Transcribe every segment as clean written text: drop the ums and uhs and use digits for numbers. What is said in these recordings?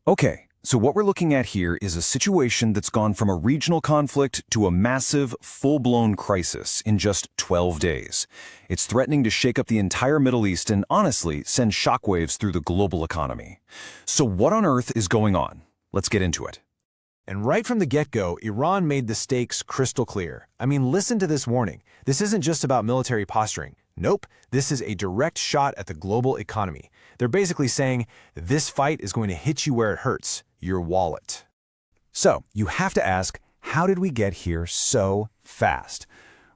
Okay, so what we're looking at here is a situation that's gone from a regional conflict to a massive, full-blown crisis in just 12 days. It's threatening to shake up the entire Middle East and, honestly, send shockwaves through the global economy. So what on earth is going on? Let's get into it. And right from the get-go, Iran made the stakes crystal clear. I mean, listen to this warning. This isn't just about military posturing. Nope, this is a direct shot at the global economy. They're basically saying, this fight is going to hit you where it hurts, your wallet. So, you have to ask, how did we get here so fast?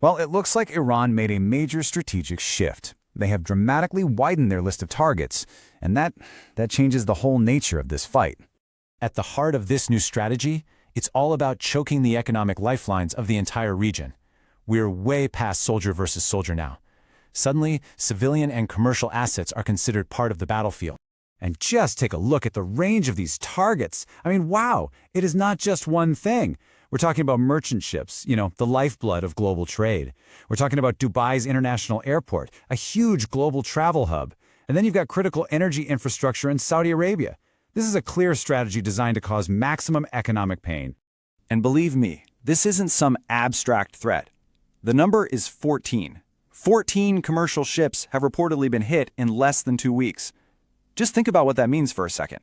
Well, it looks like Iran made a major strategic shift. They have dramatically widened their list of targets, and that changes the whole nature of this fight. At the heart of this new strategy, it's all about choking the economic lifelines of the entire region. We're way past soldier versus soldier now. Suddenly, civilian and commercial assets are considered part of the battlefield. And just take a look at the range of these targets. I mean, wow, it is not just one thing. We're talking about merchant ships, the lifeblood of global trade. We're talking about Dubai's international airport, a huge global travel hub. And then you've got critical energy infrastructure in Saudi Arabia. This is a clear strategy designed to cause maximum economic pain. And believe me, this isn't some abstract threat. The number is 14. 14 commercial ships have reportedly been hit in less than 2 weeks. Just think about what that means for a second.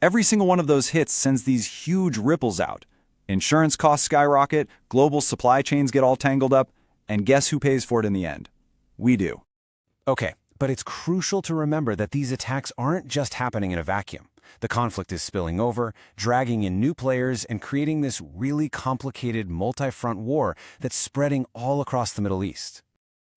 Every single one of those hits sends these huge ripples out. Insurance costs skyrocket, global supply chains get all tangled up, and guess who pays for it in the end? We do. Okay, but it's crucial to remember that these attacks aren't just happening in a vacuum. The conflict is spilling over, dragging in new players, and creating this really complicated multi-front war that's spreading all across the Middle East.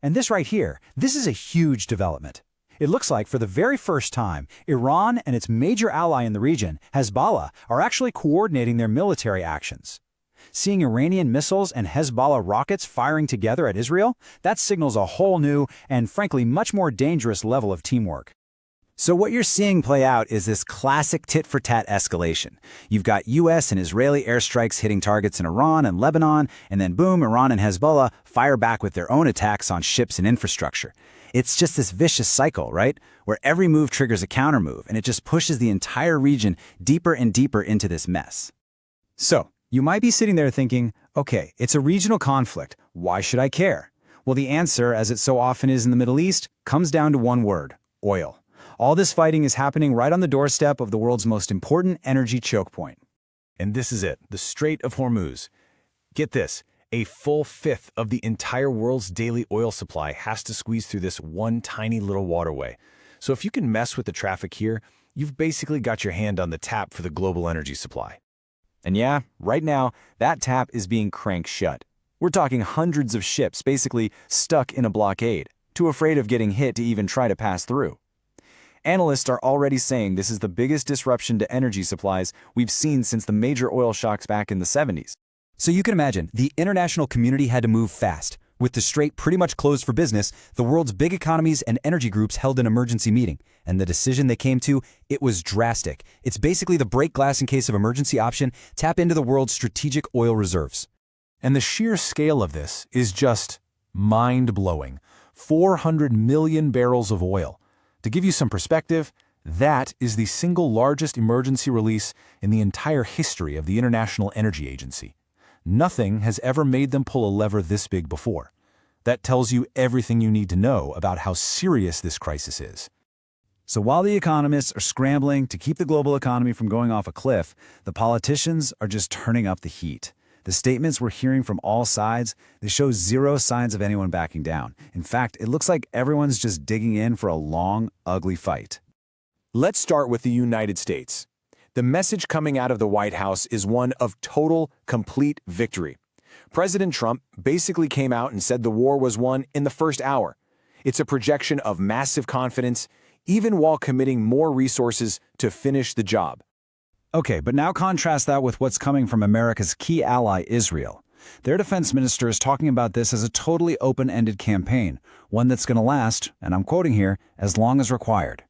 And this right here, this is a huge development. It looks like for the very first time, Iran and its major ally in the region, Hezbollah, are actually coordinating their military actions. Seeing Iranian missiles and Hezbollah rockets firing together at Israel, that signals a whole new and frankly much more dangerous level of teamwork. So what you're seeing play out is this classic tit-for-tat escalation. You've got US and Israeli airstrikes hitting targets in Iran and Lebanon, and then boom, Iran and Hezbollah fire back with their own attacks on ships and infrastructure. It's just this vicious cycle, right? Where every move triggers a countermove, and it just pushes the entire region deeper and deeper into this mess. So, you might be sitting there thinking, okay, it's a regional conflict. Why should I care? Well, the answer, as it so often is in the Middle East, comes down to one word: oil. All this fighting is happening right on the doorstep of the world's most important energy choke point. And this is it, the Strait of Hormuz. Get this, a full fifth of the entire world's daily oil supply has to squeeze through this one tiny little waterway. So if you can mess with the traffic here, you've basically got your hand on the tap for the global energy supply. And yeah, right now, that tap is being cranked shut. We're talking hundreds of ships basically stuck in a blockade, too afraid of getting hit to even try to pass through. Analysts are already saying this is the biggest disruption to energy supplies we've seen since the major oil shocks back in the 70s. So you can imagine, the international community had to move fast. With the strait pretty much closed for business, the world's big economies and energy groups held an emergency meeting. And the decision they came to, it was drastic. It's basically the break glass in case of emergency option, tap into the world's strategic oil reserves. And the sheer scale of this is just mind-blowing. 400 million barrels of oil. To give you some perspective, that is the single largest emergency release in the entire history of the International Energy Agency. Nothing has ever made them pull a lever this big before. That tells you everything you need to know about how serious this crisis is. So while the economists are scrambling to keep the global economy from going off a cliff, the politicians are just turning up the heat. The statements we're hearing from all sides, they show zero signs of anyone backing down. In fact, it looks like everyone's just digging in for a long, ugly fight. Let's start with the United States. The message coming out of the White House is one of total, complete victory. President Trump basically came out and said the war was won in the first hour. It's a projection of massive confidence, even while committing more resources to finish the job. Okay, but now contrast that with what's coming from America's key ally, Israel. Their defense minister is talking about this as a totally open-ended campaign, one that's going to last, and I'm quoting here, as long as required.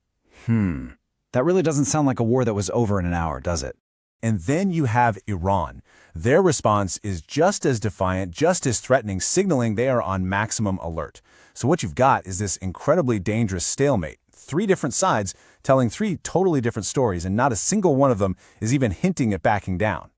That really doesn't sound like a war that was over in an hour, does it? And then you have Iran. Their response is just as defiant, just as threatening, signaling they are on maximum alert. So what you've got is this incredibly dangerous stalemate. 3 different sides telling 3 totally different stories, and not a single one of them is even hinting at backing down.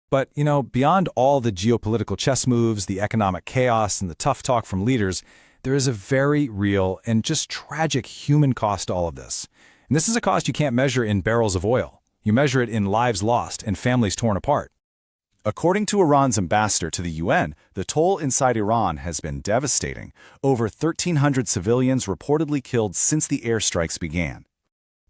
But, beyond all the geopolitical chess moves, the economic chaos, and the tough talk from leaders, there is a very real and just tragic human cost to all of this. And this is a cost you can't measure in barrels of oil. You measure it in lives lost and families torn apart. According to Iran's ambassador to the UN, the toll inside Iran has been devastating. Over 1,300 civilians reportedly killed since the airstrikes began.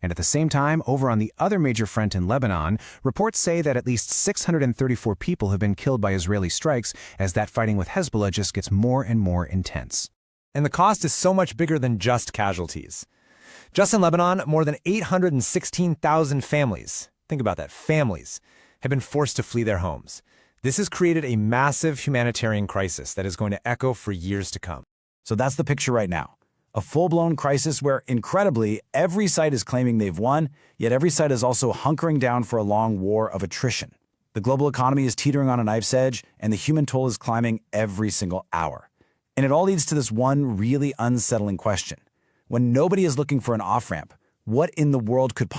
And at the same time, over on the other major front in Lebanon, reports say that at least 634 people have been killed by Israeli strikes as that fighting with Hezbollah just gets more and more intense. And the cost is so much bigger than just casualties. Just in Lebanon, more than 816,000 families, think about that, families, have been forced to flee their homes. This has created a massive humanitarian crisis that is going to echo for years to come. So that's the picture right now. A full-blown crisis where, incredibly, every side is claiming they've won, yet every side is also hunkering down for a long war of attrition. The global economy is teetering on a knife's edge, and the human toll is climbing every single hour. And it all leads to this one really unsettling question. When nobody is looking for an off-ramp, what in the world could